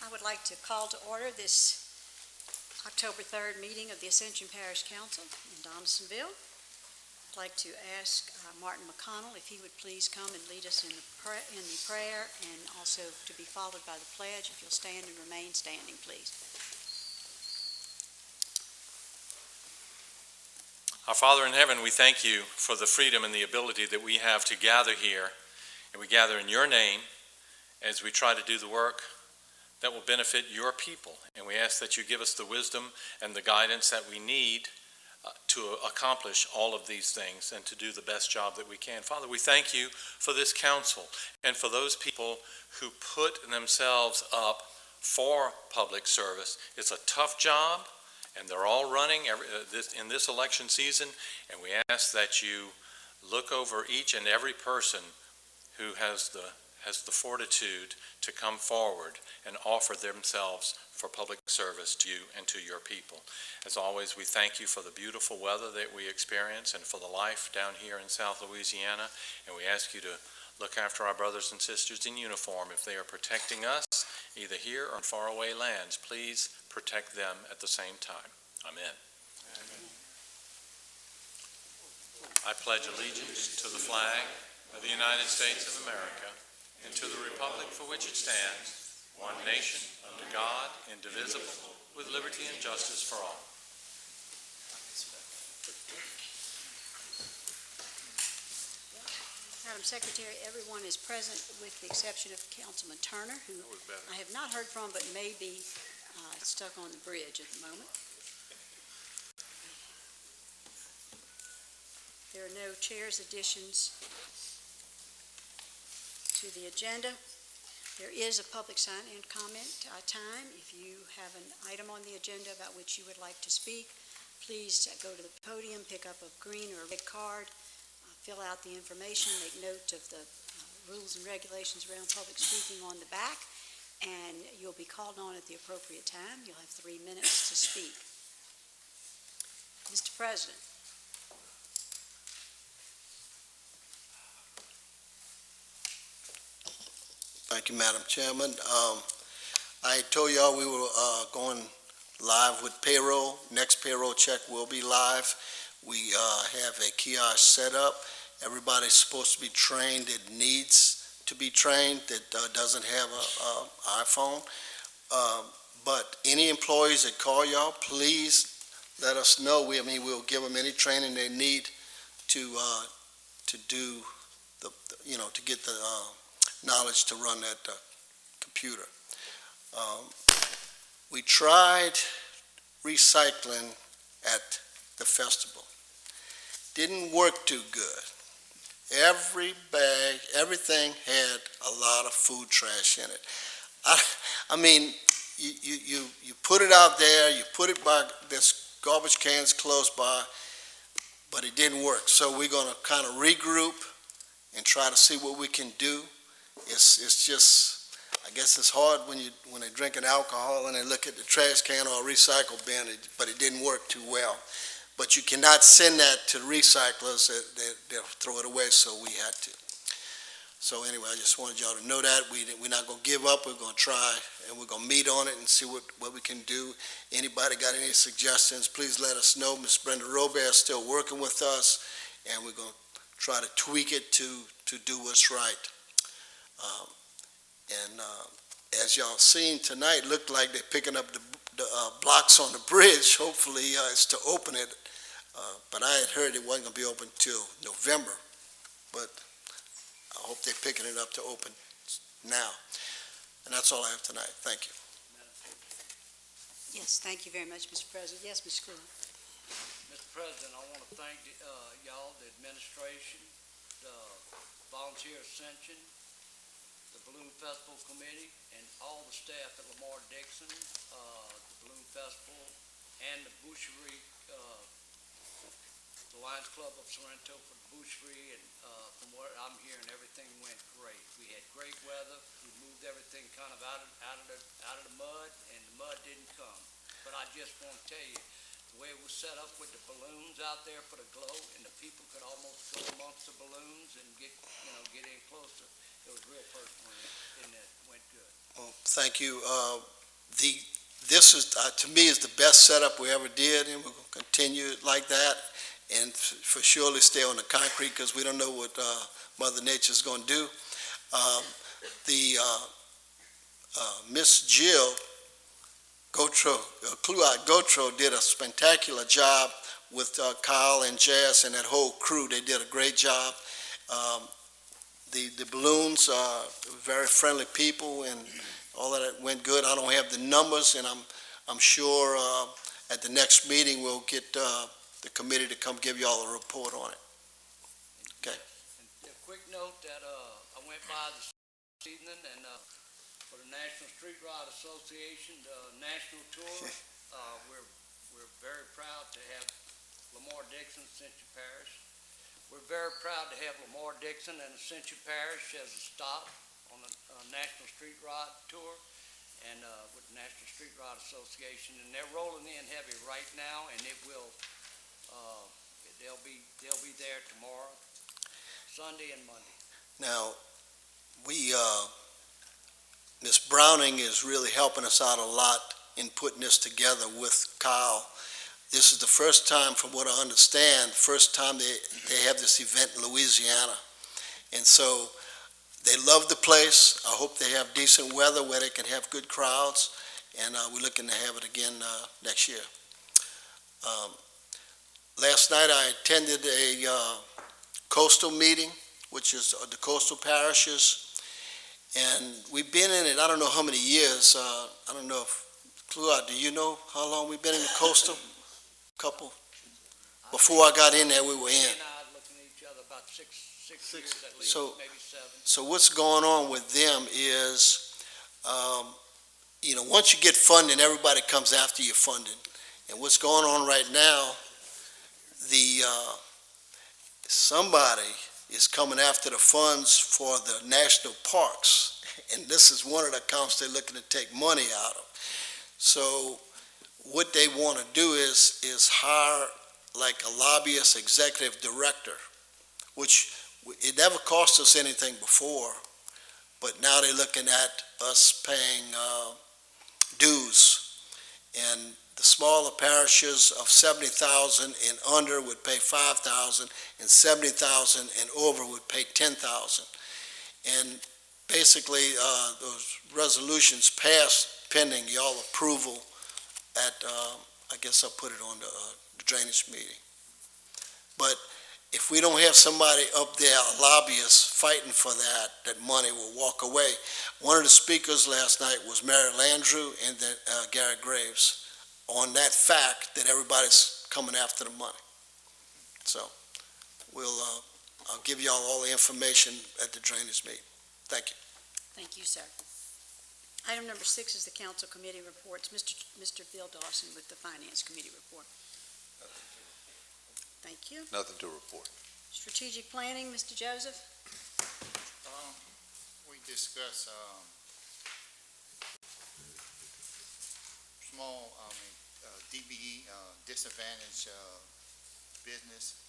I would like to call to order this October 3rd meeting of the Ascension Parish Council in Donaldsonville. I'd like to ask Martin McConnell if he would please come and lead us in the prayer, and also to be followed by the pledge. If you'll stand and remain standing, please. Our Father in heaven, we thank you for the freedom and the ability that we have to gather here, and we gather in your name as we try to do the work that will benefit your people. And we ask that you give us the wisdom and the guidance that we need to accomplish all of these things and to do the best job that we can. Father, we thank you for this council and for those people who put themselves up for public service. It's a tough job, and they're all running in this election season, and we ask that you look over each and every person who has the fortitude to come forward and offer themselves for public service to you and to your people. As always, we thank you for the beautiful weather that we experience and for the life down here in South Louisiana, and we ask you to look after our brothers and sisters in uniform. If they are protecting us, either here or in faraway lands, please protect them at the same time. Amen. Amen. I pledge allegiance to the flag of the United States of America and to the republic for which it stands, one nation, under God, indivisible, with liberty and justice for all. Madam Secretary, everyone is present with the exception of Councilman Turner, who I have not heard from but may be stuck on the bridge at the moment. There are no chair's additions to the agenda. There is a public sign-in comment time. If you have an item on the agenda about which you would like to speak, please go to the podium, pick up a green or a red card, fill out the information, make note of the rules and regulations around public speaking on the back, and you'll be called on at the appropriate time. You'll have 3 minutes to speak. Mr. President. Thank you, Madam Chairman. I told y'all we were going live with payroll. Next payroll check will be live. We have a kiosk set up. Everybody's supposed to be trained that needs to be trained, that doesn't have an iPhone. But any employees that call y'all, please let us know. We'll give them any training they need to do to get the knowledge to run that computer. We tried recycling at the festival. Didn't work too good. Every bag, everything had a lot of food trash in it. I mean, you put it out there, you put it by this garbage cans close by, but it didn't work. So we're going to kind of regroup and try to see what we can do. It's just, I guess it's hard when they're drinking alcohol and they look at the trash can or a recycle bin, but it didn't work too well. But you cannot send that to the recyclers; they'll throw it away. So we had to. So anyway, I just wanted y'all to know that we're not going to give up. We're going to try, and we're going to meet on it and see what we can do. Anybody got any suggestions? Please let us know. Ms. Brenda Robert is still working with us, and we're going to try to tweak it to do what's right. As y'all seen tonight, looked like they're picking up the blocks on the bridge. Hopefully it's to open it, but I had heard it wasn't going to be open till November, but I hope they're picking it up to open now. And that's all I have tonight. Thank you. Yes, thank you very much, Mr. President. Yes, Ms. School. Mr. President, I want to thank y'all, the administration, the Volunteer Ascension, the Balloon Festival Committee, and all the staff at Lamar Dixon, the Balloon Festival, and the Boucherie, the Lions Club of Sorrento for the Boucherie, and from what I'm hearing, everything went great. We had great weather. We moved everything kind of out of the mud, and the mud didn't come. But I just want to tell you, the way it was set up with the balloons out there for the glow, and the people could almost go amongst the balloons and get in closer. It was real personal, and it went good. Well, thank you. this is, to me, is the best setup we ever did, and we're going to continue it like that, and for surely stay on the concrete, because we don't know what Mother Nature's going to do. Miss Jill Gotro did a spectacular job with Kyle and Jazz and that whole crew. They did a great job. The balloons are very friendly people, and all of that went good. I don't have the numbers, and I'm sure at the next meeting we'll get the committee to come give you all a report on it. Okay. And a quick note that I went by this evening, and for the National Street Rod Association, the national tour, we're very proud to have Lamar Dixon, Ascension Parish. We're very proud to have Lamar Dixon and Ascension Parish as a stop on the National Street Rod Tour, and with the National Street Rod Association, and they're rolling in heavy right now, and it will. They'll be there tomorrow, Sunday, and Monday. Now, Ms. Browning is really helping us out a lot in putting this together with Kyle. This is the first time, from what I understand, first time they have this event in Louisiana. And so they love the place. I hope they have decent weather where they can have good crowds, and we're looking to have it again next year. Last night I attended a coastal meeting, which is the coastal parishes, and we've been in it, I don't know how many years. I don't know if, Clua, do you know how long we've been in the coastal? Couple? Before I got in there, we were in. And I looking at each other about six years at least, maybe 7. So what's going on with them is, once you get funding, everybody comes after your funding. And what's going on right now, somebody is coming after the funds for the national parks, and this is one of the accounts they're looking to take money out of. So what they want to do is hire like a lobbyist executive director, which it never cost us anything before, but now they're looking at us paying dues. And the smaller parishes of 70,000 and under would pay 5,000, and 70,000 and over would pay 10,000. And basically, those resolutions passed pending y'all approval at, I guess I'll put it on the drainage meeting. But if we don't have somebody up there, a lobbyist, fighting for that money will walk away. One of the speakers last night was Mary Landrew and then Gary Graves, on that fact that everybody's coming after the money. So I'll give y'all all the information at the drainage meeting. Thank you. Thank you, sir. Item number 6 is the council committee reports. Mr. Bill Dawson with the Finance Committee report. Thank you. Nothing to report. Strategic planning, Mr. Joseph. We discuss small, DBE, disadvantaged business,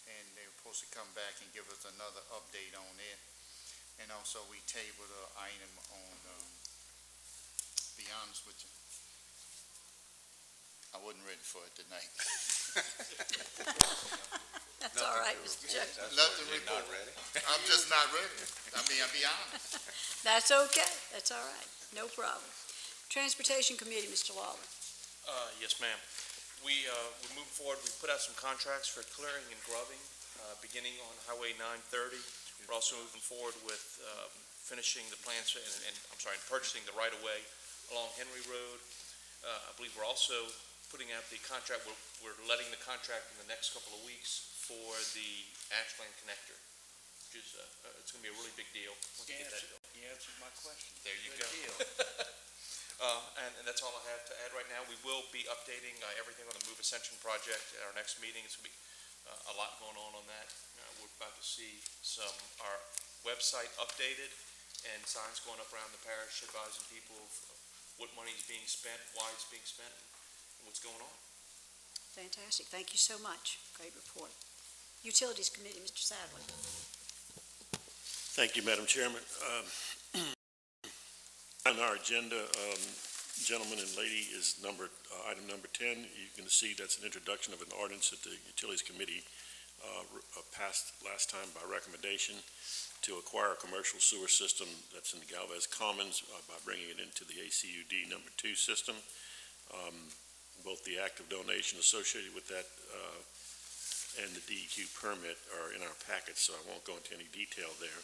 and they were supposed to come back and give us another update on it. And also we tabled an item on, be honest with you, I wasn't ready for it tonight. That's all right, Mr. Joseph. Nothing to report. Not ready? I'm just not ready. I'll be honest. That's okay. That's all right. No problem. Transportation Committee, Mr. Lawler. Yes, ma'am. We're moving forward. We put out some contracts for clearing and grubbing, beginning on Highway 930. We're also moving forward with finishing the plans and purchasing the right-of-way along Henry Road. I believe we're also putting out the contract. We're letting the contract in the next couple of weeks for the Ashland connector, which is it's going to be a really big deal. You answered my question. There you Good go. deal. And that's all I have to add right now. We will be updating everything on the Move Ascension project at our next meeting. It's going to be a lot going on that. We're about to see our website updated and signs going up around the parish advising people of what money is being spent, why it's being spent, and what's going on. Fantastic. Thank you so much. Great report. Utilities Committee, Mr. Sadler. Thank you, Madam Chairman. on our agenda, gentlemen and lady, is item number 10. You can see that's an introduction of an ordinance that the Utilities Committee passed last time by recommendation to acquire a commercial sewer system that's in the Galvez Commons by bringing it into the ACUD number 2 system. Both the act of donation associated with that and the DEQ permit are in our package, so I won't go into any detail there.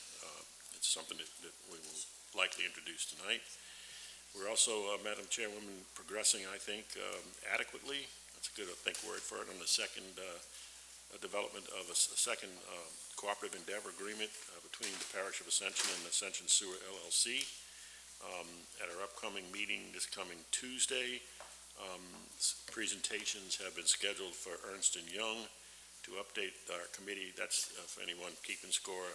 It's something that we will likely introduce tonight. We're also, Madam Chairwoman, progressing, I think, adequately. That's a good, word for it, on the second development of a second cooperative endeavor agreement between the Parish of Ascension and Ascension Sewer LLC. At our upcoming meeting this coming Tuesday, presentations have been scheduled for Ernst & Young to update our committee. That's for anyone keeping score,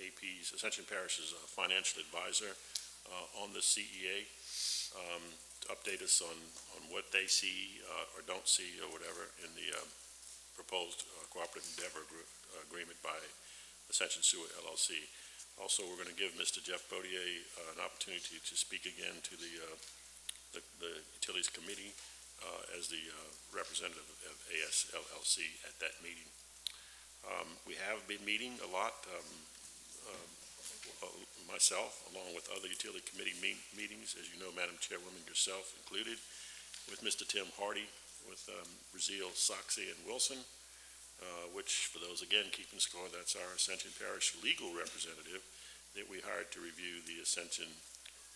AP's, Ascension Parish's financial advisor on the CEA, to update us on what they see or don't see or whatever in the proposed cooperative endeavor agreement by Ascension Sewer LLC. Also, we're going to give Mr. Jeff Bodier an opportunity to speak again to the Utilities Committee as the representative of ASLLC at that meeting. We have been meeting a lot, myself, along with other Utility Committee meetings, as you know, Madam Chairwoman, yourself included, with Mr. Tim Hardy, with Brazil, Soxy, and Wilson, which, for those, again, keeping score, that's our Ascension Parish legal representative that we hired to review the Ascension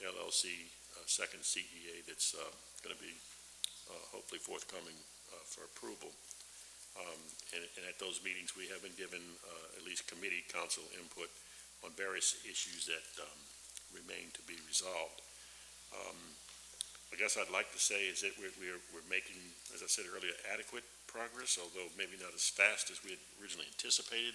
LLC second CEA that's going to be hopefully forthcoming for approval. And at those meetings, we have been given at least committee council input on various issues that remain to be resolved. I guess I'd like to say is that we're making, as I said earlier, adequate progress, although maybe not as fast as we had originally anticipated.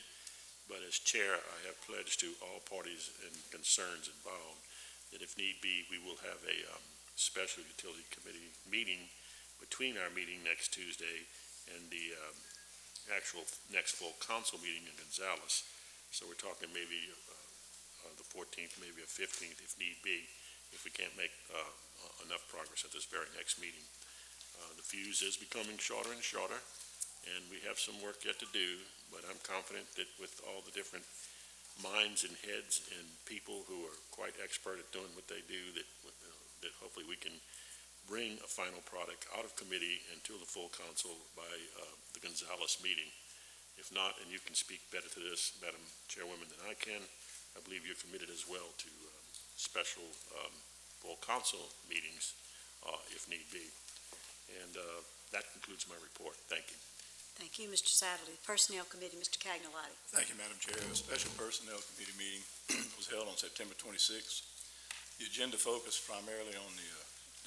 But as chair, I have pledged to all parties and concerns involved that if need be, we will have a special utility committee meeting between our meeting next Tuesday and the actual next full council meeting in Gonzales. So we're talking maybe the 14th, maybe a 15th if need be, if we can't make enough progress at this very next meeting. The fuse is becoming shorter and shorter, and we have some work yet to do, but I'm confident that with all the different minds and heads and people who are quite expert at doing what they do, that hopefully we can bring a final product out of committee and to the full council by the Gonzales meeting. If not, and you can speak better to this, Madam Chairwoman, than I can, I believe you're committed as well to special full council meetings if need be. And that concludes my report. Thank you. Thank you, Mr. Satterley. Personnel Committee, Mr. Cagnolati. Thank you, Madam Chair. A special Personnel Committee meeting was held on September 26th. The agenda focused primarily on the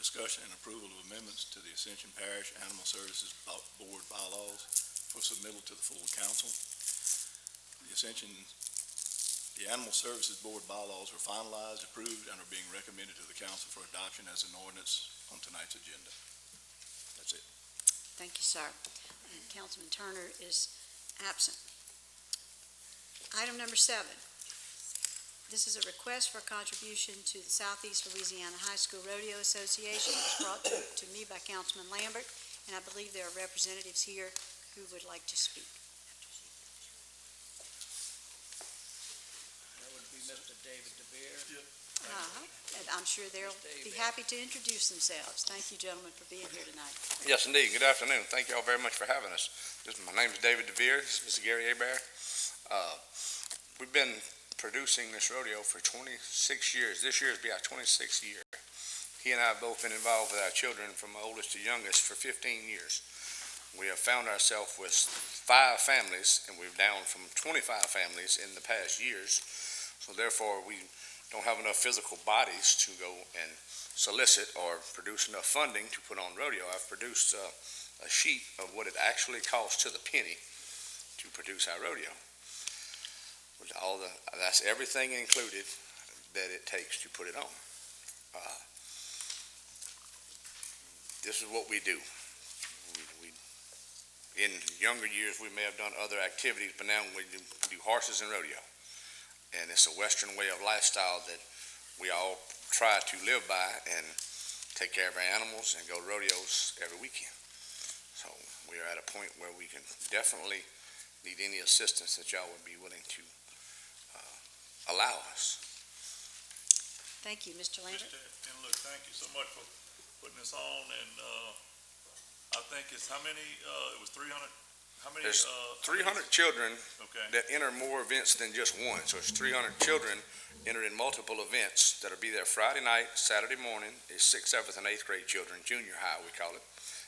discussion and approval of amendments to the Ascension Parish Animal Services Board bylaws for submittal to the full council. The Animal Services Board bylaws were finalized, approved, and are being recommended to the council for adoption as an ordinance on tonight's agenda. That's it. Thank you, sir. And Councilman Turner is absent. Item number 7. This is a request for a contribution to the Southeast Louisiana High School Rodeo Association. It was brought to me by Councilman Lambert, and I believe there are representatives here who would like to speak. That would be Mr. David DeVere. And I'm sure they'll be happy to introduce themselves. Thank you, gentlemen, for being here tonight. Yes, indeed. Good afternoon. Thank you all very much for having us. My name is David DeVere. This is Mr. Gary Hebert. We've been producing this rodeo for 26 years. This year will be our 26th year. He and I have both been involved with our children from oldest to youngest for 15 years. We have found ourselves with 5 families, and we're down from 25 families in the past years. So therefore, we don't have enough physical bodies to go and solicit or produce enough funding to put on rodeo. I've produced a sheet of what it actually costs to the penny to produce our rodeo. That's everything included that it takes to put it on. This is what we do. In younger years, we may have done other activities, but now we do horses and rodeo. And it's a Western way of lifestyle that we all try to live by and take care of our animals and go to rodeos every weekend. So we are at a point where we can definitely need any assistance that y'all would be willing to allow us. Thank you, Mr. Lambert. And look, thank you so much for putting this on, and, I think it's how many, it was 300, how many, There's 300 children okay, that enter more events than just one. So it's 300 children enter in multiple events that'll be there Friday night, Saturday morning is 6th, 7th, and 8th grade children, junior high we call it.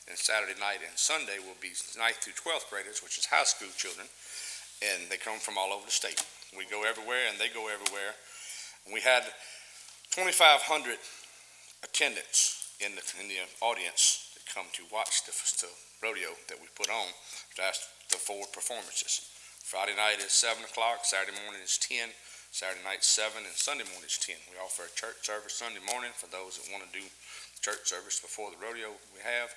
And Saturday night and Sunday will be 9th through 12th graders, which is high school children, and they come from all over the state. We go everywhere and they go everywhere. We had 2,500 attendants in the audience that come to watch the rodeo that we put on. That's the 4 performances. Friday night is 7 o'clock, Saturday morning is 10, Saturday night 7, and Sunday morning is 10. We offer a church service Sunday morning for those that want to do church service before the rodeo we have.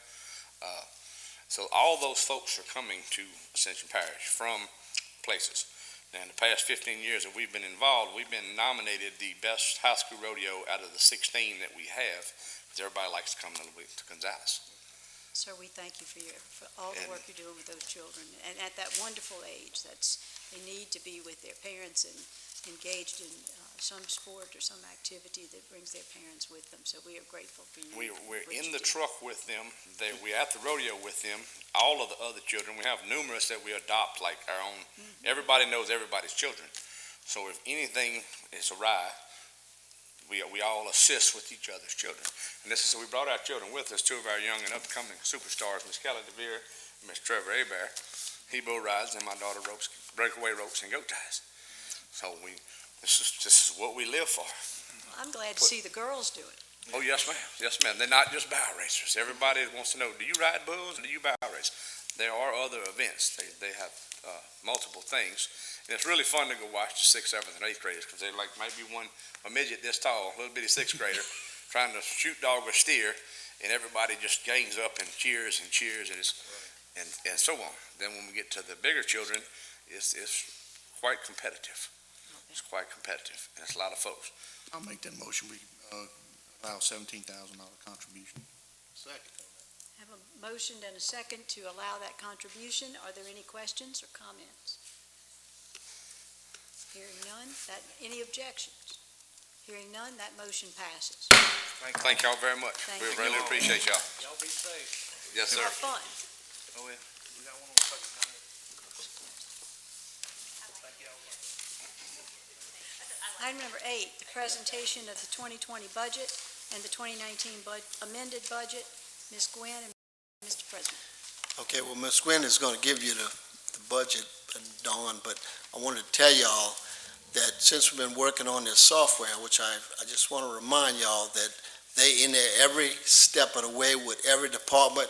So all those folks are coming to Ascension Parish from places. Now, in the past 15 years that we've been involved, we've been nominated the best high school rodeo out of the 16 that we have, because everybody likes to come to Gonzales. Sir, we thank you for all the work you're doing with those children. And at that wonderful age, they need to be with their parents and engaged in some sport or some activity that brings their parents with them. So we are grateful for you. We're in the truck with them. We're at the rodeo with them. All of the other children, we have numerous that we adopt like our own. Mm-hmm. Everybody knows everybody's children. So if anything is awry, we all assist with each other's children. And this is, so we brought our children with us, 2 of our young and upcoming superstars, Miss Kelly DeVere and Miss Trevor Hebert. He bull rides and my daughter ropes, breakaway ropes and goat ties. So this is what we live for. Well, I'm glad to see the girls do it. Oh, yes, ma'am. Yes, ma'am. They're not just barrel racers. Everybody wants to know, do you ride bulls or do you barrel race? There are other events. They have multiple things. And it's really fun to go watch the 6th, 7th, and 8th graders, because they might be a midget this tall, a little bitty 6th grader, trying to shoot dog or steer, and everybody just gangs up and cheers and so on. Then when we get to the bigger children, it's quite competitive. It's quite competitive, and it's a lot of folks. I'll make that motion. We allow $17,000 contribution. Second. Have a motion and a second to allow that contribution. Are there any questions or comments? Hearing none, any objections? Hearing none, that motion passes. Thank y'all very much. Thank We you. really appreciate y'all. Y'all be safe. Yes, sir. Have fun. Oh, yeah. We got one on second down there. Thank y'all. Item number 8, the presentation of the 2020 budget and the 2019 amended budget. Ms. Gwynn and Mr. President. Okay, well, Ms. Gwynn is going to give you the budget, Dawn, but I wanted to tell y'all that since we've been working on this software, which I just want to remind y'all that they in there every step of the way with every department,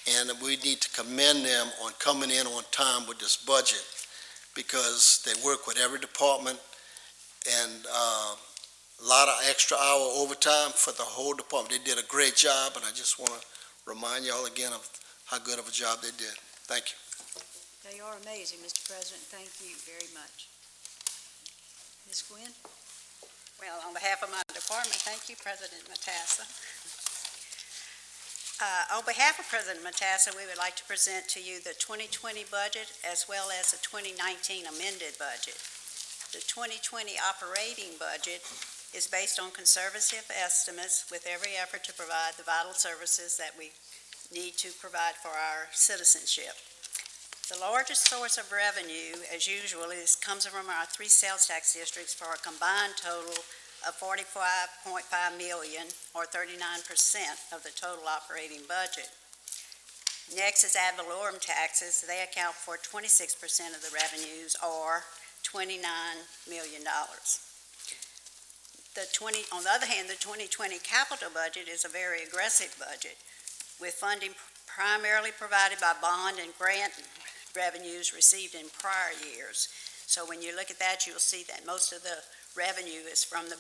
and we need to commend them on coming in on time with this budget, because they work with every department, and a lot of extra hour overtime for the whole department. They did a great job, and I just want to remind y'all again of how good of a job they did. Thank you. They are amazing, Mr. President. Thank you very much. Ms. Gwynn? Well, on behalf of my department, thank you, President Matassa. On behalf of President Matassa, we would like to present to you the 2020 budget as well as the 2019 amended budget. The 2020 operating budget is based on conservative estimates with every effort to provide the vital services that we need to provide for our citizenship. The largest source of revenue, as usual, comes from our 3 sales tax districts for a combined total of $45.5 million, or 39% of the total operating budget. Next is ad valorem taxes. They account for 26% of the revenues, or $29 million. On the other hand, the 2020 capital budget is a very aggressive budget, with funding primarily provided by bond and grant revenues received in prior years. So when you look at that, you'll see that most of the revenue is from the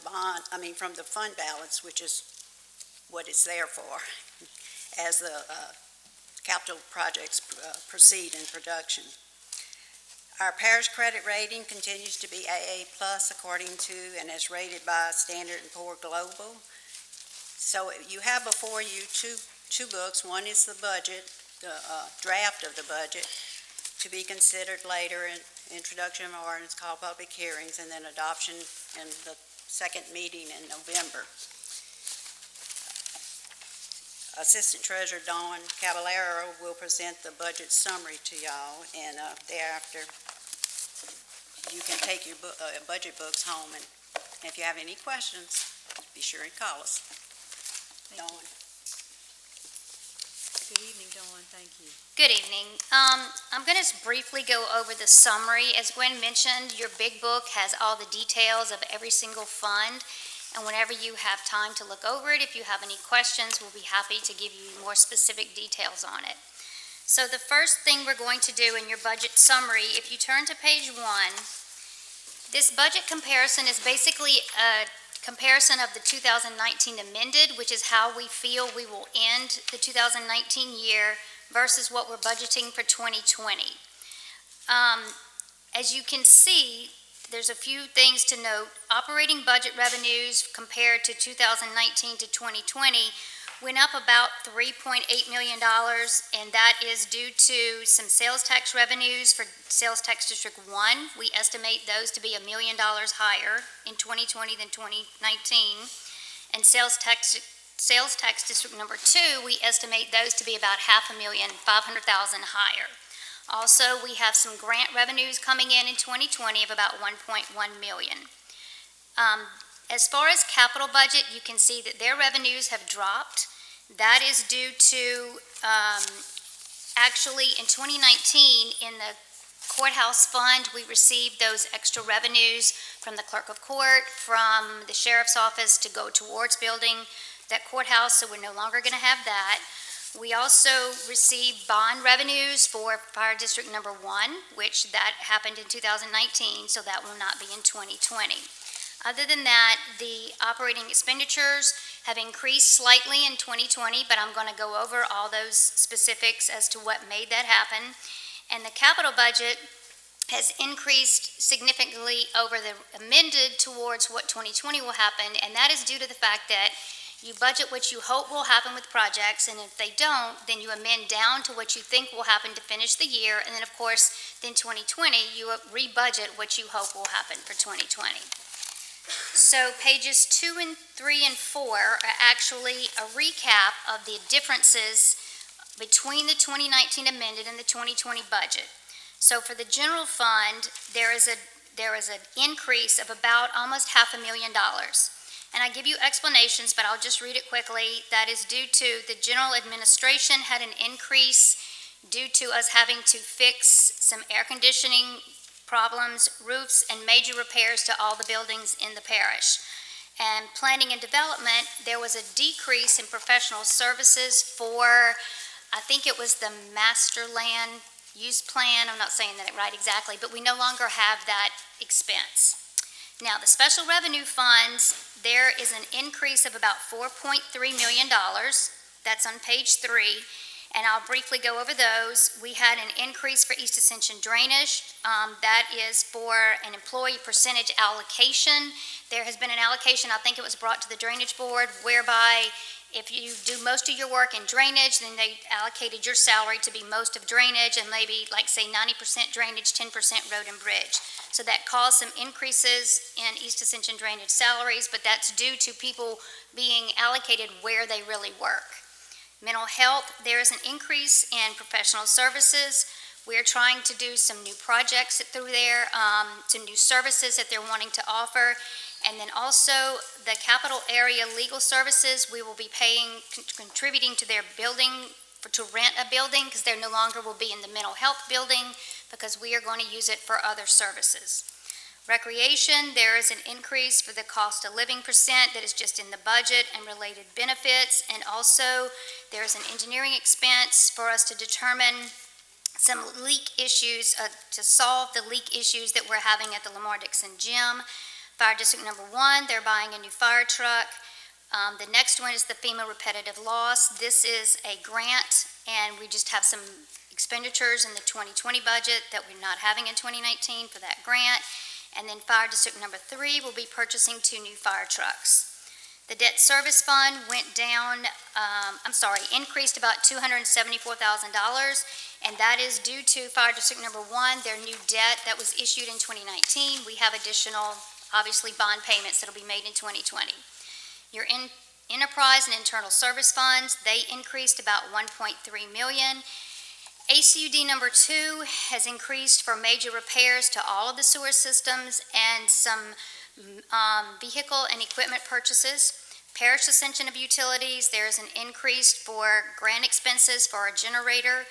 from the fund balance, which is what it's there for, as the capital projects proceed in production. Our parish credit rating continues to be AA+ according to and as rated by Standard & Poor's Global. So you have before you two books. One is the budget, the draft of the budget, to be considered later in introduction of ordinance, called public hearings, and then adoption in the second meeting in November. Assistant Treasurer Dawn Caballero will present the budget summary to y'all, and thereafter you can take your budget books home, and if you have any questions, be sure and call us. Dawn. Good evening, Dawn, thank you. Good evening. I'm going to briefly go over the summary. As Gwen mentioned, your big book has all the details of every single fund, and whenever you have time to look over it, if you have any questions, we'll be happy to give you more specific details on it. So the first thing we're going to do in your budget summary, if you turn to page 1, this budget comparison is basically a comparison of the 2019 amended, which is how we feel we will end the 2019 year versus what we're budgeting for 2020. As you can see, there's a few things to note. Operating budget revenues compared to 2019 to 2020 went up about $3.8 million, and that is due to some sales tax revenues for Sales Tax District 1. We estimate those to be $1 million higher in 2020 than 2019. And Sales Tax District number 2, we estimate those to be about $500,000 higher. Also, we have some grant revenues coming in 2020 of about $1.1 million. As far as capital budget, you can see that their revenues have dropped. That is due to, actually in 2019, in the courthouse fund, we received those extra revenues from the clerk of court, from the sheriff's office to go towards building that courthouse, so we're no longer going to have that. We also received bond revenues for Fire District number 1, which that happened in 2019, so that will not be in 2020. Other than that, the operating expenditures have increased slightly in 2020, but I'm going to go over all those specifics as to what made that happen. And the capital budget has increased significantly over the amended towards what 2020 will happen, and that is due to the fact that you budget what you hope will happen with projects, and if they don't, then you amend down to what you think will happen to finish the year, and then of course, then 2020, you rebudget what you hope will happen for 2020. So pages 2 and 3 and 4 are actually a recap of the differences between the 2019 amended and the 2020 budget. So for the general fund, there is an increase of about almost $500,000. And I give you explanations, but I'll just read it quickly. That is due to the general administration had an increase due to us having to fix some air conditioning problems, roofs, and major repairs to all the buildings in the parish. And planning and development, there was a decrease in professional services for, I think it was the master land use plan. I'm not saying that right exactly, but we no longer have that expense. Now, the special revenue funds, there is an increase of about $4.3 million. That's on page 3, and I'll briefly go over those. We had an increase for East Ascension drainage. That is for an employee percentage allocation. There has been an allocation, I think it was brought to the Drainage Board, whereby if you do most of your work in drainage, then they allocated your salary to be most of drainage, and maybe, like, say, 90% drainage, 10% road and bridge. So that caused some increases in East Ascension drainage salaries, but that's due to people being allocated where they really work. Mental health, there is an increase in professional services. We're trying to do some new projects through there, some new services that they're wanting to offer. And then also the capital area legal services, we will be paying, contributing to their building, to rent a building, because they no longer will be in the mental health building, because we are going to use it for other services. Recreation, there is an increase for the cost of living percent that is just in the budget and related benefits, and also there's an engineering expense for us to determine some leak issues, to solve the leak issues that we're having at the Lamar Dixon Gym. Fire District number 1, they're buying a new fire truck. The next one is the FEMA repetitive loss. This is a grant, and we just have some expenditures in the 2020 budget that we're not having in 2019 for that grant. And then Fire District number 3 will be purchasing 2 new fire trucks. The debt service fund went down, increased about $274,000, and that is due to Fire District Number 1, their new debt that was issued in 2019. We have additional, obviously, bond payments that'll be made in 2020. Your enterprise and internal service funds, they increased about $1.3 million. ACUD number 2 has increased for major repairs to all of the sewer systems and some vehicle and equipment purchases. Parish Ascension of Utilities, there is an increase for grant expenses for a generator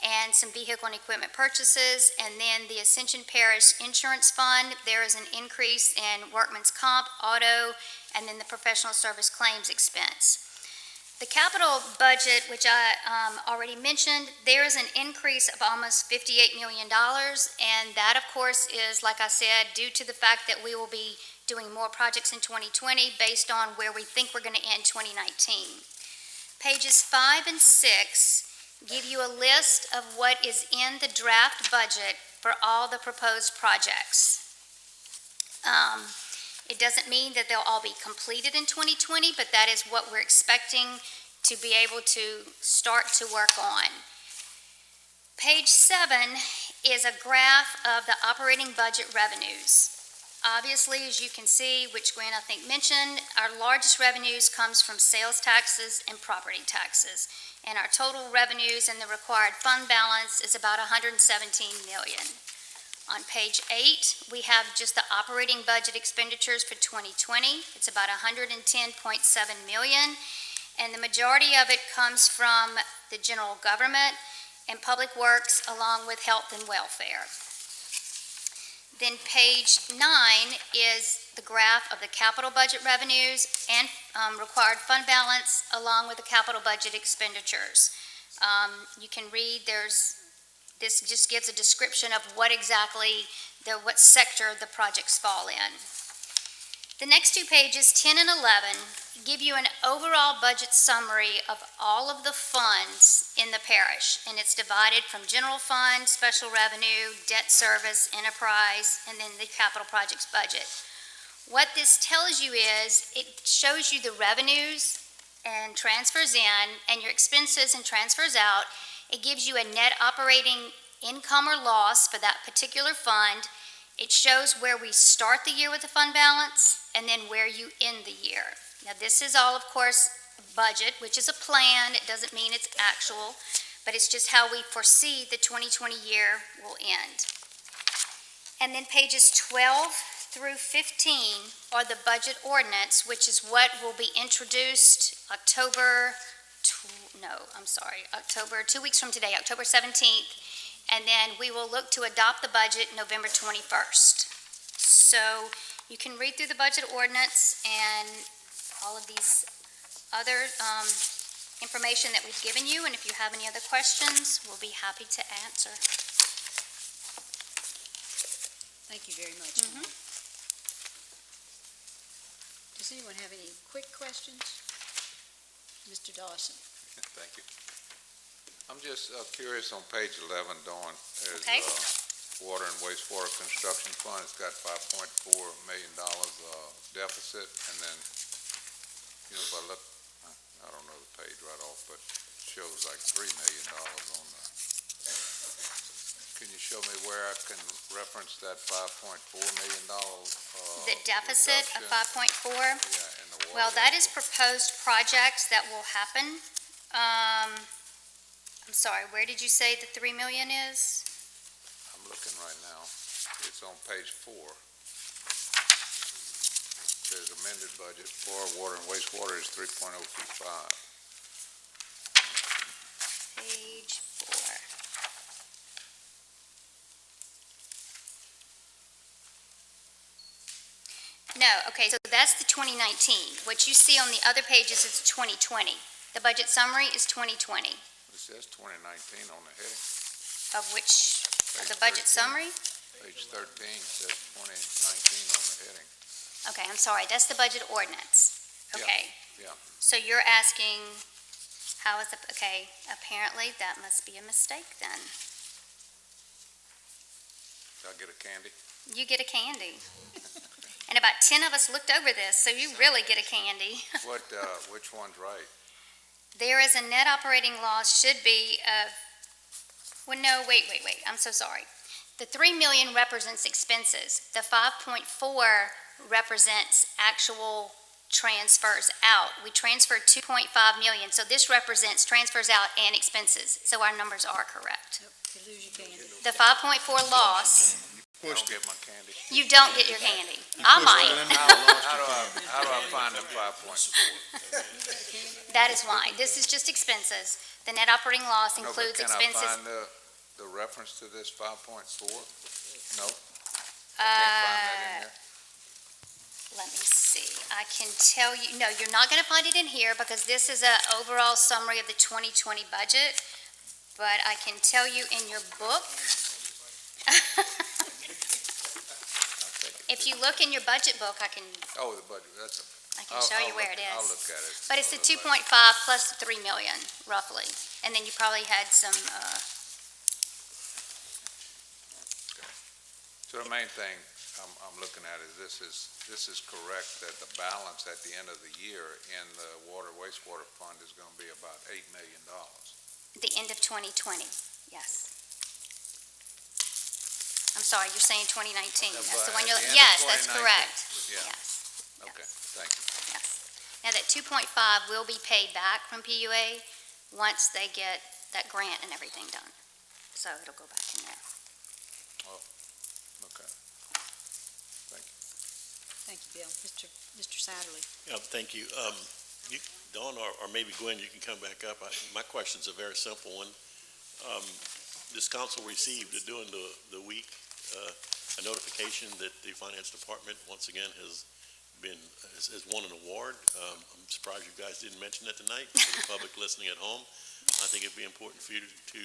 and some vehicle and equipment purchases. And then the Ascension Parish Insurance Fund, there is an increase in workman's comp, auto, and then the professional service claims expense. The capital budget, which I already mentioned, there is an increase of almost $58 million, and that, of course, is, like I said, due to the fact that we will be doing more projects in 2020 based on where we think we're going to end 2019. Pages 5 and 6 give you a list of what is in the draft budget for all the proposed projects. It doesn't mean that they'll all be completed in 2020, but that is what we're expecting to be able to start to work on. Page 7 is a graph of the operating budget revenues. Obviously, as you can see, which Gwen I think mentioned, our largest revenues comes from sales taxes and property taxes. And our total revenues and the required fund balance is about $117 million. On page 8, we have just the operating budget expenditures for 2020. It's about $110.7 million, and the majority of it comes from the general government and public works, along with health and welfare. Then page 9 is the graph of the capital budget revenues and required fund balance, along with the capital budget expenditures. You can read, this just gives a description of what exactly, what sector the projects fall in. The next 2 pages, 10 and 11, give you an overall budget summary of all of the funds in the parish, and it's divided from general fund, special revenue, debt service, enterprise, and then the capital projects budget. What this tells you is, it shows you the revenues and transfers in, and your expenses and transfers out. It gives you a net operating income or loss for that particular fund. It shows where we start the year with the fund balance and then where you end the year. Now, this is all, of course, budget, which is a plan. It doesn't mean it's actual, but it's just how we foresee the 2020 year will end. And then pages 12 through 15 are the budget ordinance, which is what will be introduced October 2 weeks from today, October 17th, and then we will look to adopt the budget November 21st. So you can read through the budget ordinance and all of these other information that we've given you, and if you have any other questions, we'll be happy to answer. Thank you very much. Does anyone have any quick questions? Mr. Dawson. Thank you. I'm just curious on page 11, Dawn, as Okay. Water and wastewater construction fund, it's got $5.4 million deficit, and then, if I look, I don't know the page right off, but it shows like $3 million on the, can you show me where I can reference that $5.4 million? The deficit of 5.4? Yeah, in the water. Well, that is proposed projects that will happen. I'm sorry, where did you say the $3 million is? I'm looking right now. It's on page 4. There's amended budget for water and wastewater is 3.025. Page 4. No, okay, so that's the 2019. What you see on the other pages is 2020. The budget summary is 2020. It says 2019 on the heading. Of which, Page the budget 13. summary? Page 13 says 2019 on the heading. Okay, I'm sorry, that's the budget ordinance. Yeah, Okay. yeah. So you're asking, how is the, okay, apparently that must be a mistake then. Did I get a candy? You get a candy. And about 10 of us looked over this, so you really get a candy. Which one's right? There is a net operating loss should be of, well, no, wait, I'm so sorry. The 3 million represents expenses. The 5.4 represents actual transfers out. We transferred 2.5 million, so this represents transfers out and expenses, so our numbers are correct. You lose your candy. The 5.4 loss, I don't get my candy. you don't get your candy. I might. How do I find the 5.4? That is why. This is just expenses. The net operating loss No, but includes can expenses. I find the reference to this 5.4? No? I can't find that in there? Let me see. I can tell you, no, you're not going to find it in here because this is an overall summary of the 2020 budget, but I can tell you in your book. If you look in your budget book, I can Oh, the budget, show you where it I'll is. look at it. But it's the 2.5 plus the 3 million, roughly. And then you probably had some, So the main thing I'm looking at is this is correct that the balance at the end of the year in the water wastewater fund is going to be about $8 million. the end of 2020, yes. I'm sorry, you're saying 2019. That's the one At you're, the end of yes, that's 2019. correct. Yeah. Yes. Okay, thank you. Yes. Now, that 2.5 will be paid back from PUA once they get that grant and everything done. So it'll go back in there. Okay. Thank you, Bill. Mr. Satterly. Yeah, thank you. Dawn or maybe Gwen, you can come back up. My question's a very simple one. This council received during the week a notification that the finance department once again has won an award. I'm surprised you guys didn't mention that tonight for the public listening at home. I think it'd be important for you to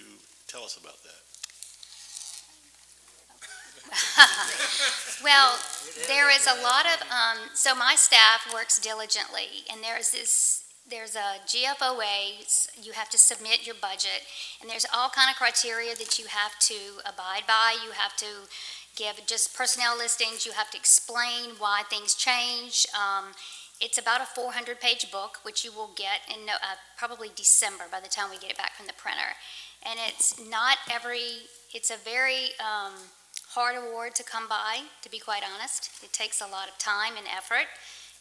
tell us about that. Well, there is a lot of, so my staff works diligently, and there's a GFOA, you have to submit your budget, and there's all kind of criteria that you have to abide by. You have to give just personnel listings, you have to explain why things change. It's about a 400-page book, which you will get in probably December by the time we get it back from the printer. And it's a very hard award to come by, to be quite honest. It takes a lot of time and effort,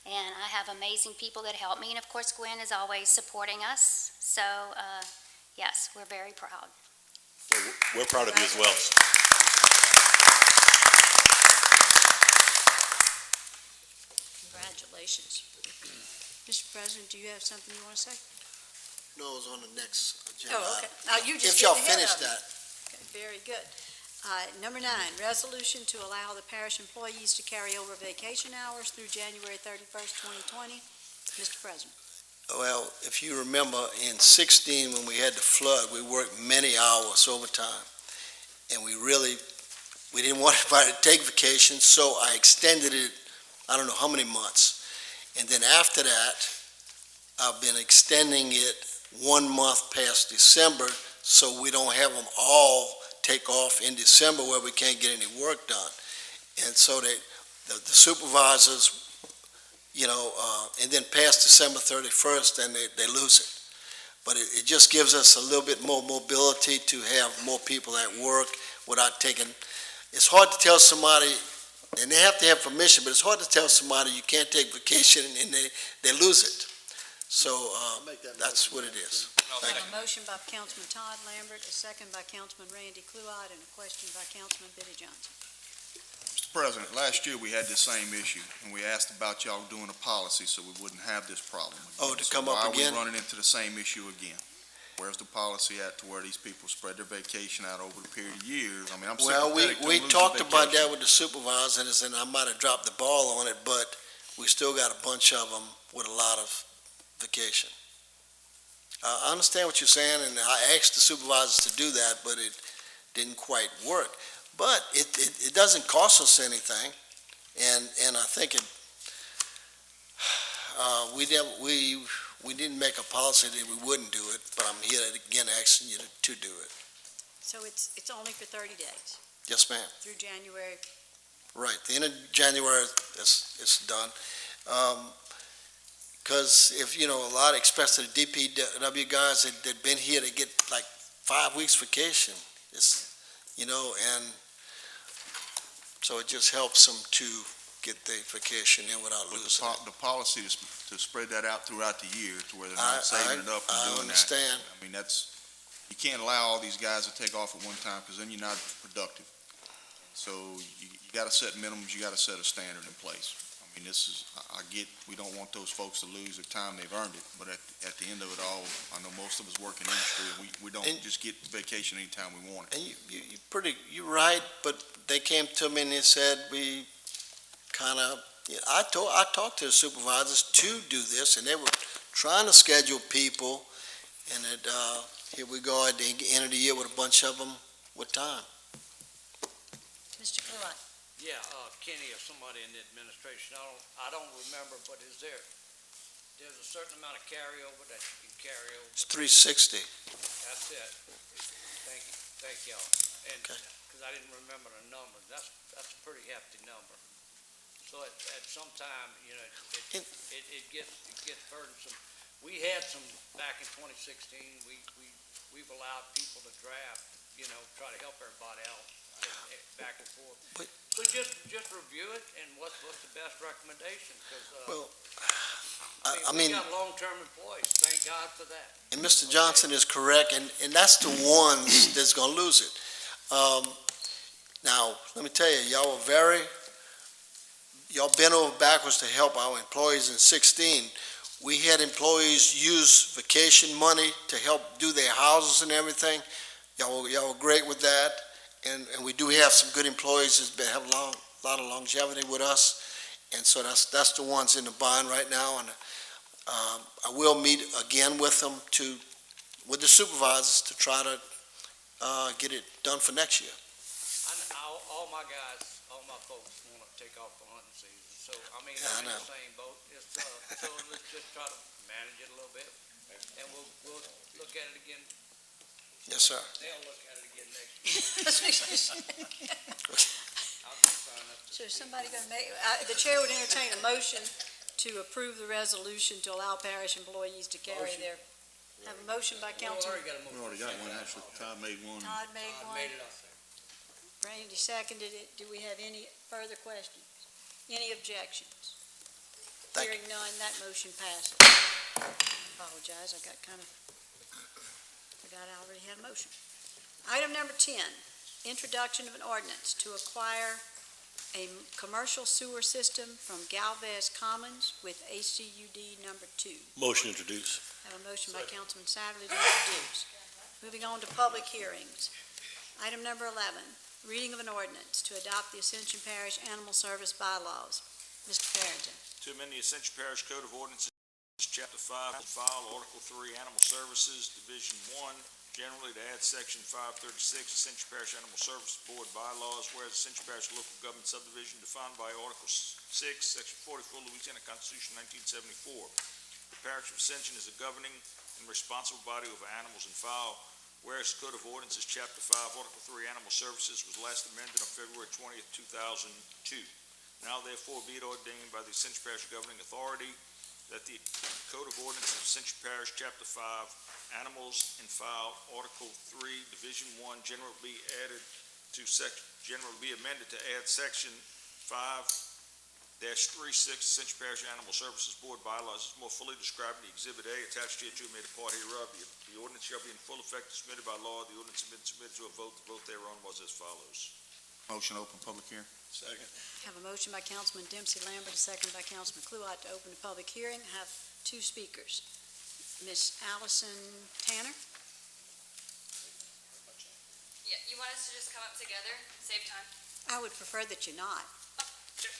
and I have amazing people that help me, and of course Gwen is always supporting us. So, yes, we're very proud. Well, we're proud of you as well. Congratulations. Mr. President, do you have something you want to say? No, it's on the next agenda. Oh, okay. You just If y'all getting ahead finish of me. that. Okay, very good. Number 9, resolution to allow the parish employees to carry over vacation hours through January 31st, 2020. Mr. President. Well, if you remember, in 16, when we had the flood, we worked many hours overtime. And we didn't want anybody to take vacation, so I extended it, I don't know how many months. And then after that, I've been extending it 1 month past December, so we don't have them all take off in December where we can't get any work done. And so the supervisors, and then past December 31st, then they lose it. But it just gives us a little bit more mobility to have more people at work without taking, it's hard to tell somebody, and they have to have permission, but it's hard to tell somebody you can't take vacation and they lose it. So that's what it is. Thank you. A motion by Councilman Todd Lambert, a second by Councilman Randy Cluide, and a question by Councilman Billy Johnson. Mr. President, last year we had this same issue, and we asked about y'all doing a policy so we wouldn't have this problem again. Oh, to come up again? Why are we running into the same issue again? Where's the policy at to where these people spread their vacation out over the period of years? I mean, I'm Well, sympathetic to we losing talked about that vacation. with the supervisors, and I might have dropped the ball on it, but we still got a bunch of them with a lot of vacation. I understand what you're saying, and I asked the supervisors to do that, but it didn't quite work. But it doesn't cost us anything, and I think we didn't make a policy that we wouldn't do it, but I'm here again asking you to do it. So it's only for 30 days, Yes, ma'am. through January Right, the end of January, it's done. Because if, a lot, especially the DPW guys that been here, they get like 5 weeks vacation. It's, and so it just helps them to get their vacation in without But losing it. the policy is to spread that out throughout the year to where they're not saving it up and I doing that. understand. I mean, you can't allow all these guys to take off at one time because then you're not productive. So you got to set minimums, you got to set a standard in place. I mean, I get, we don't want those folks to lose their time, they've earned it, but at the end of it all, I know most of us work in industry, and we don't just get vacation anytime we want it. And you're right, but they came to me and they said, we kind of, I talked to the supervisors to do this, and they were trying to schedule people, and here we go at the end of the year with a bunch of them with time. Mr. Clute. Yeah, Kenny or somebody in the administration, I don't remember, but there's a certain amount of carryover that you can carry over? It's 360. That's it. Thank y'all. And, Okay. because I didn't remember the number, that's a pretty hefty number. So at some time, it gets burdensome. We had some, back in 2016, we've allowed people to draft, try to help everybody out back and forth. So just review it and what's the best recommendation, because, we got long-term employees, thank God for that. And Mr. Johnson is correct, and that's the ones that's gonna lose it. Now, let me tell you, y'all bent over backwards to help our employees in 16. We had employees use vacation money to help do their houses and everything. Y'all were great with that, and we do have some good employees that have a lot of longevity with us, and so that's the ones in the bind right now, and I will meet again with them with the supervisors to try to get it done for next year. All my guys, all my folks want to take off for hunting season, so, I'm in the same boat. So let's just try to manage it a little bit, and we'll look at it again. Yes, sir. They'll look at it again next year. I'll just sign up. So is somebody going to the chair would entertain a motion to approve the resolution to allow parish employees to carry their, have a motion by Councilman. We already got one, actually. Todd made one. Todd made I one. made it up there. Randy seconded it. Do we have any further questions? Any objections? Thank you. Hearing none, that motion passes. Apologize, I forgot I already had a motion. Item number 10, introduction of an ordinance to acquire a commercial sewer system from Galvez Commons with ACUD number 2. Motion introduced. Have a motion by Councilman Satterlee to introduce. Moving on to public hearings. Item number 11, reading of an ordinance to adopt the Ascension Parish Animal Service bylaws. Mr. Farrington. To amend the Ascension Parish Code of Ordinances, Chapter 5, file Article 3, Animal Services, Division 1, generally to add Section 536, Ascension Parish Animal Services Board bylaws, whereas Ascension Parish Local Government Subdivision defined by Article 6, Section 44, Louisiana Constitution 1974. The Parish of Ascension is a governing and responsible body over animals and fowl, whereas the Code of Ordinances, Chapter 5, Article 3, Animal Services was last amended on February 20th, 2002. Now therefore be it ordained by the Ascension Parish Governing Authority that the Code of Ordinances of Ascension Parish, Chapter 5, Animals and Fowl, Article 3, Division 1, generally be added to generally be amended to add Section 5-36, Ascension Parish Animal Services Board bylaws is more fully described in the Exhibit A attached here to made a part hereof. The ordinance shall be in full effect as submitted by law. The ordinance has been submitted to a vote. The vote thereon was as follows. Motion open public hearing. Second. Have a motion by Councilman Dempsey Lambert, a second by Councilman Clute to open the public hearing. I have two speakers. Miss Allison Tanner. Yeah, you want us to just come up together, save time? I would prefer that you not. Sure.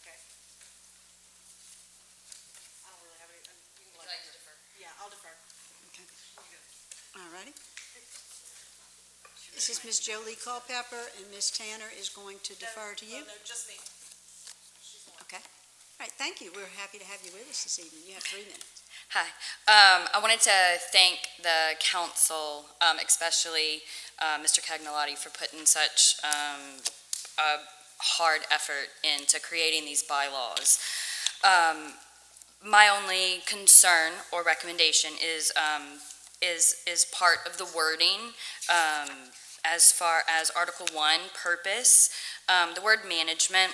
Okay. I don't really have any, you can go ahead and defer. Yeah, I'll defer. Okay. All righty. This is Miss Jolie Culpepper, and Miss Tanner is going to defer to you. No, just me. Okay. All right, thank you. We're happy to have you with us this evening. You have 3 minutes. Hi. I wanted to thank the council, especially Mr. Cagnalotti, for putting such a hard effort into creating these bylaws. My only concern or recommendation is part of the wording, as far as Article 1, purpose, the word management,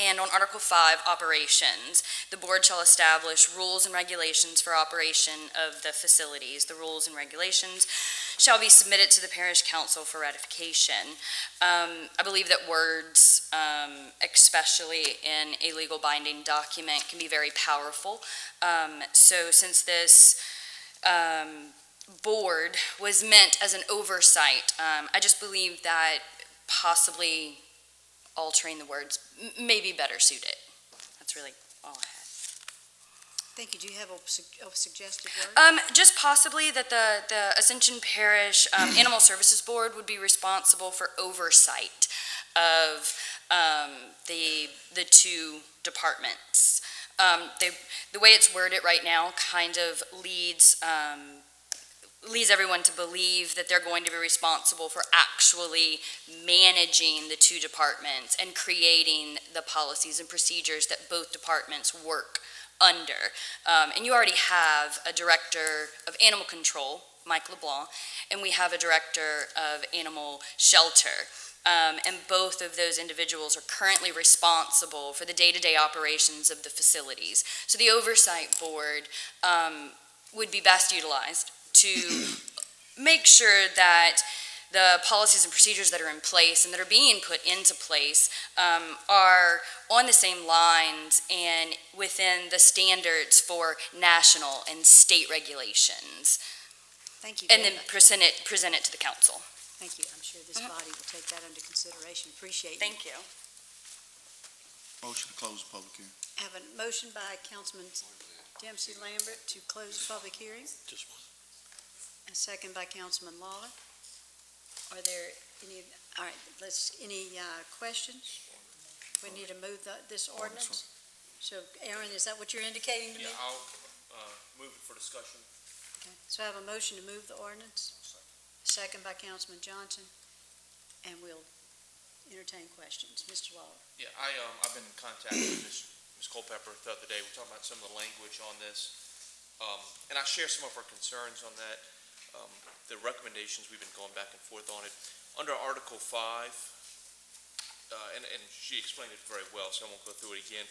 and on Article 5, operations. The board shall establish rules and regulations for operation of the facilities. The rules and regulations shall be submitted to the parish council for ratification. I believe that words, especially in a legal binding document, can be very powerful. So since this board was meant as an oversight, I just believe that possibly altering the words may be better suited. That's really all I had. Thank you. Do you have a suggested word? Just possibly that the Ascension Parish Animal Services Board would be responsible for oversight of the two departments. The way it's worded right now kind of leads everyone to believe that they're going to be responsible for actually managing the two departments and creating the policies and procedures that both departments work under. And you already have a director of animal control, Mike LeBlanc, and we have a director of animal shelter. And both of those individuals are currently responsible for the day-to-day operations of the facilities. So the oversight board would be best utilized to make sure that the policies and procedures that are in place and that are being put into place are on the same lines and within the standards for national and state regulations. Thank you. And very then much. present it to the council. Thank you. I'm sure this body will take that under consideration. Appreciate you. Thank you. Motion to close the public hearing. I have a motion by Councilman Dempsey Lambert to close the public hearing. Just one. A second by Councilman Lawler. Are there any, all right, any questions? We need to move this ordinance. So Aaron, is that what you're indicating to me? Yeah, I'll move it for discussion. Okay. So I have a motion to move the ordinance. Second by Councilman Johnson, and we'll entertain questions. Mr. Lawler. Yeah, I've been in contact with Ms. Culpepper throughout the day. We're talking about some of the language on this. And I share some of our concerns on that. The recommendations, we've been going back and forth on it. Under Article 5, and she explained it very well, so I won't go through it again,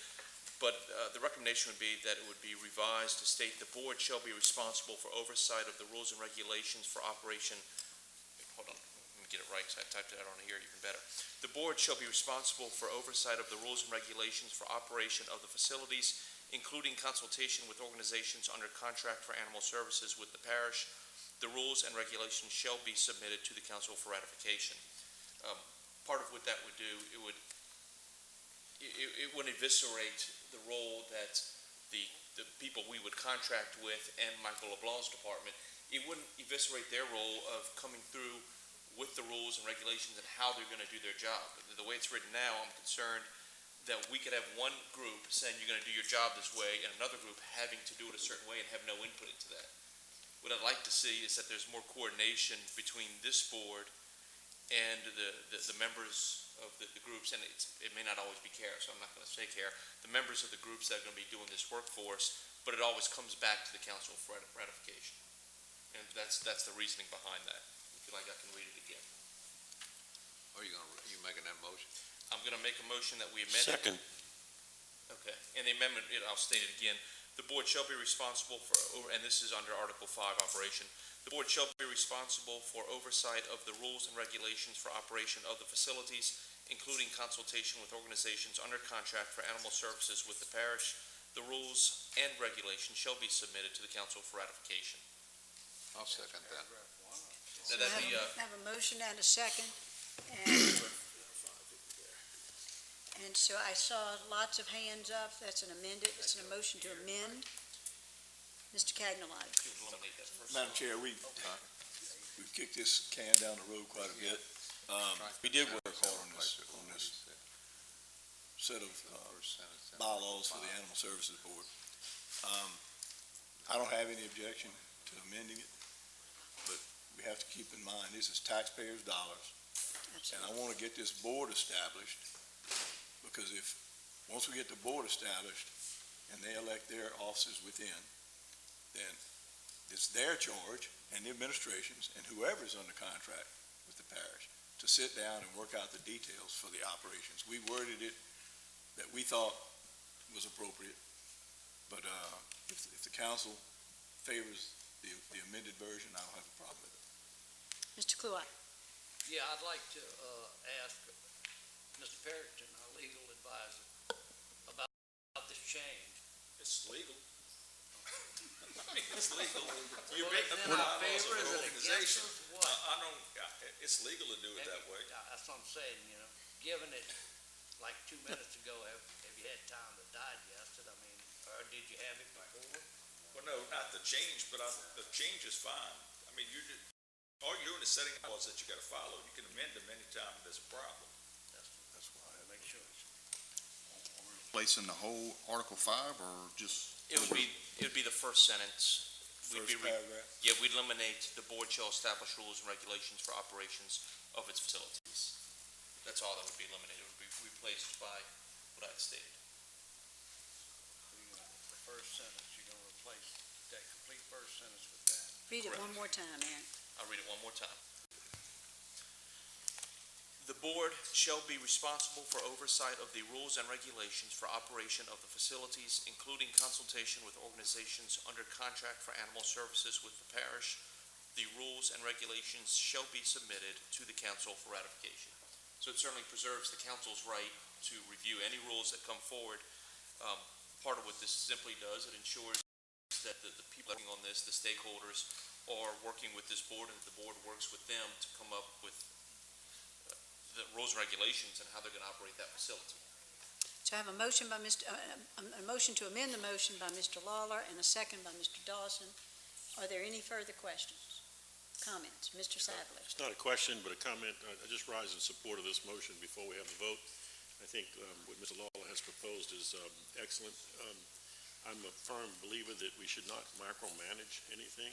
but the recommendation would be that it would be revised to state the board shall be responsible for oversight of the rules and regulations for operation. Hold on, let me get it right because I typed it out on here even better. The board shall be responsible for oversight of the rules and regulations for operation of the facilities, including consultation with organizations under contract for animal services with the parish. The rules and regulations shall be submitted to the council for ratification. Part of what that would do, it would eviscerate the role that the people we would contract with and Michael LeBlanc's department. It wouldn't eviscerate their role of coming through with the rules and regulations and how they're going to do their job. The way it's written now, I'm concerned that we could have one group saying you're going to do your job this way and another group having to do it a certain way and have no input into that. What I'd like to see is that there's more coordination between this board and the members of the groups, and it may not always be CARE, so I'm not going to say CARE, the members of the groups that are going to be doing this work for us, but it always comes back to the council for ratification. And that's the reasoning behind that. If you like, I can read it again. Are you making that motion? I'm going to make a motion that we amend it. Second. Okay, and the amendment, I'll state it again. The board shall be responsible for, and this is under Article 5 operation, the board shall be responsible for oversight of the rules and regulations for operation of the facilities, including consultation with organizations under contract for animal services with the parish. The rules and regulations shall be submitted to the council for ratification. I'll second that. So I have a motion and a second, and so I saw lots of hands up. That's an amended, it's a motion to amend. Mr. Cagnolati. Eliminate that first. Madam Chair, we've kicked this can down the road quite a bit. We did work hard on this set of bylaws for the Animal Services Board. I don't have any objection to amending it, but we have to keep in mind, this is taxpayers' dollars. And I want to get this board established Because once we get the board established and they elect their officers within, then it's their charge and the administrations and whoever's under contract with the parish to sit down and work out the details for the operations. We worded it that we thought was appropriate, but if the council favors the amended version, I don't have a problem with it. Mr. Kluwat. Yeah, I'd like to ask Mr. Perrington, our legal advisor, about this change. It's legal. I mean, it's legal. You're Well, making is it in our bylaws favor? of an Is it against organization. us? What? I don't, it's legal to do it that way. That's what I'm saying, given it like 2 minutes ago, have you had time to digest it? I mean, or did you have it before? Well, no, not the change, but the change is fine. I mean, all you're doing is setting laws that you gotta follow. You can amend them anytime there's a problem. That's why I make sure. Placing the whole Article 5 or just? It would be the first sentence. First paragraph. Yeah, we'd eliminate the board shall establish rules and regulations for operations of its facilities. That's all that would be eliminated. It would be replaced by what I had stated. The first sentence, you're gonna replace that complete first sentence with that. Read it Correct. one more time, Aaron. I'll read it one more time. The board shall be responsible for oversight of the rules and regulations for operation of the facilities, including consultation with organizations under contract for animal services with the parish. The rules and regulations shall be submitted to the council for ratification. So it certainly preserves the council's right to review any rules that come forward. Part of what this simply does, it ensures that the people working on this, the stakeholders, are working with this board, and the board works with them to come up with the rules and regulations and how they're going to operate that facility. So I have a motion a motion to amend the motion by Mr. Lawler and a second by Mr. Dawson. Are there any further questions, comments? Mr. Sadler. It's not a question, but a comment. I just rise in support of this motion before we have the vote. I think what Mr. Lawler has proposed is excellent. I'm a firm believer that we should not micromanage anything,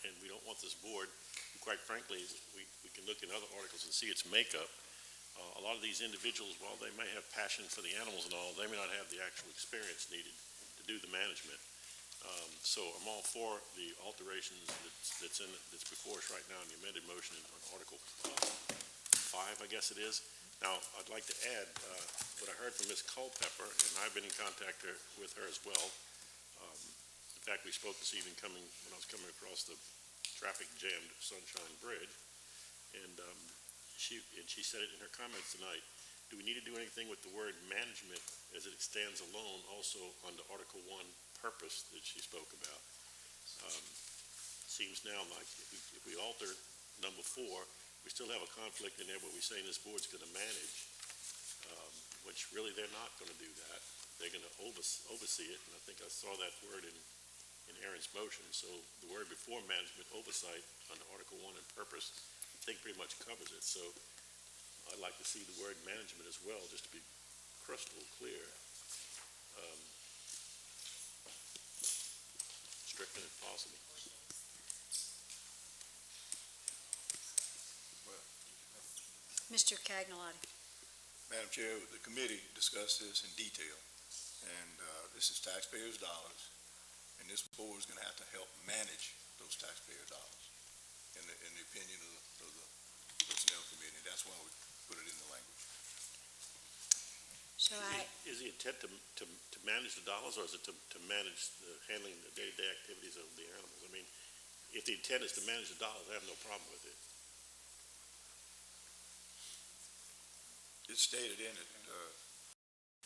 and we don't want this board. And quite frankly, we can look in other articles and see its makeup. A lot of these individuals, while they may have passion for the animals and all, they may not have the actual experience needed to do the management. So I'm all for the alterations that's before us right now in the amended motion on Article 5, I guess it is. Now, I'd like to add what I heard from Ms. Culpepper, and I've been in contact with her as well. In fact, we spoke this evening when I was coming across the traffic-jammed Sunshine Bridge, and she said it in her comments tonight. Do we need to do anything with the word management as it stands alone also under Article 1 purpose that she spoke about? Seems now like if we alter number 4, we still have a conflict in there where we're saying this board's going to manage, which really they're not going to do that. They're going to oversee it, and I think I saw that word in Aaron's motion. So the word before management, oversight, under Article 1 and purpose, I think pretty much covers it. So I'd like to see the word management as well, just to be crystal clear. Strictly if possible. Mr. Cagnolati. Madam Chair, the committee discussed this in detail, and this is taxpayers' dollars, and this board is going to have to help manage those taxpayer dollars, in the opinion of the personnel committee. That's why we put it in the language. So Is the intent to manage the dollars, or is it to manage handling the day-to-day activities of the animals? I mean, if the intent is to manage the dollars, I have no problem with it. It's stated in it,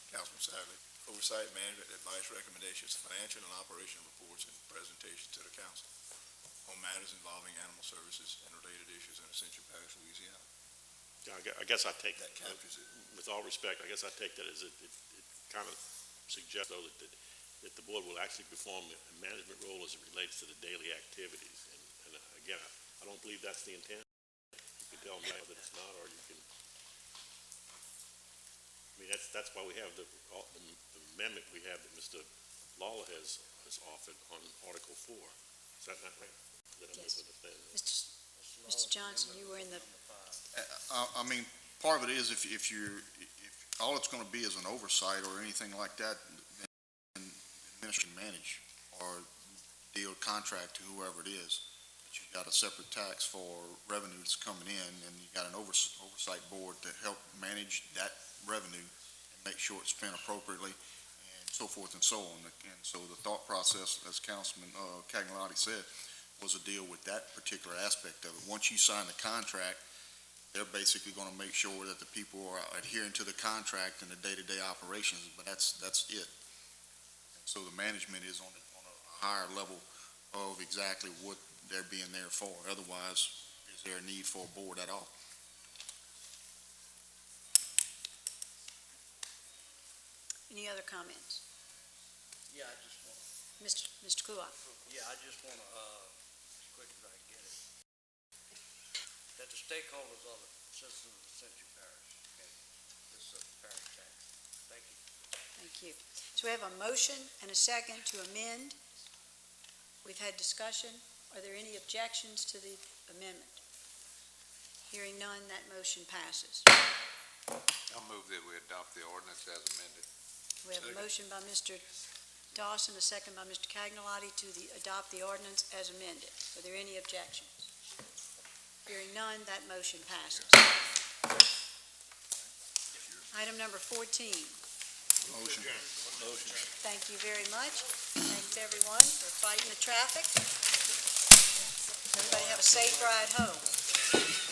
Councilman Sadler, oversight, management, advice, recommendations, financial and operational reports, and presentations to the council on matters involving animal services and related issues in Ascension Parish, Louisiana. Yeah, I guess I take That captures it. with all respect, I guess I take that as it kind of suggests, though, that the board will actually perform a management role as it relates to the daily activities. And again, I don't believe that's the intent. You can tell me that it's not, or you can. I mean, that's why we have the amendment we have that Mr. Lawler has offered on Article 4. Is that not right? Yes. Mr. Johnson, you were in the. I mean, part of it is if all it's gonna be is an oversight or anything like that, then administration manage or deal contract to whoever it is. But you've got a separate tax for revenue that's coming in, and you've got an oversight board to help manage that revenue and make sure it's spent appropriately and so forth and so on. And so the thought process, as Councilman Cagnotti said, was to deal with that particular aspect of it. Once you sign the contract, they're basically going to make sure that the people are adhering to the contract and the day-to-day operations, but that's it. And so the management is on a higher level of exactly what they're being there for. Otherwise, is there a need for a board at all? Any other comments? Yeah, I just want, Mr. Kua? yeah, I just want to, as quick as I can get it, that the stakeholders are the citizens of Ascension Parish, okay? This is a parish tax. Thank you. Thank you. So we have a motion and a second to amend. We've had discussion. Are there any objections to the amendment? Hearing none, that motion passes. I'll move that we adopt the ordinance as amended. We have a motion by Mr. Dawson, a second by Mr. Cagnotti to adopt the ordinance as amended. Are there any objections? Hearing none, that motion passes. Item number 14. Motion. Thank you very much. Thanks, everyone, for fighting the traffic. Everybody have a safe ride home.